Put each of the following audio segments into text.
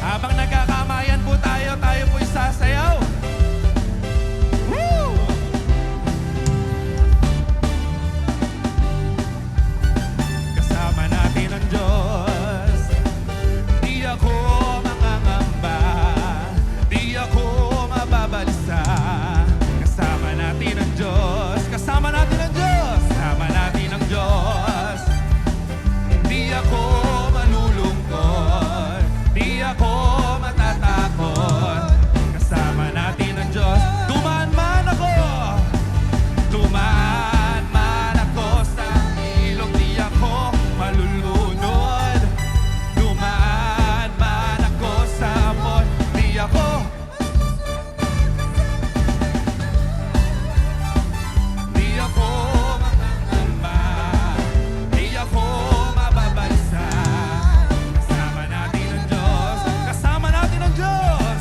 Habang nagkakamayan po tayo, tayo po'y sasayaw. Woo! Kasama natin ang Diyos. Di ako mangangamba, di ako mababalisa. Kasama natin ang Diyos. Kasama natin ang Diyos. Kasama natin ang Diyos. Di ako malulungkot, di ako matatakot. Kasama natin ang Diyos. Dumaan man ako sa ilog, di ako malulunod. Dumaan man ako sa amon, di ako mangangamba, di ako mababalisa. Kasama natin ang Diyos. Kasama natin ang Diyos.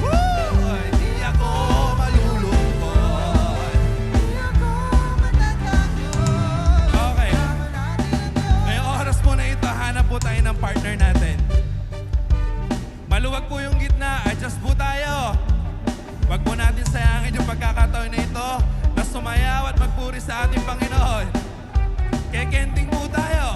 Woo! Di ako malulungkot. Okay. Ngayong oras po na ito, hanap po tayo ng partner natin. Maluwag po yung gitna. Adjust po tayo. Wag po natin sayangin yung pagkakataon na ito na sumayaw at magpuri sa ating Panginoon. Kekending po tayo.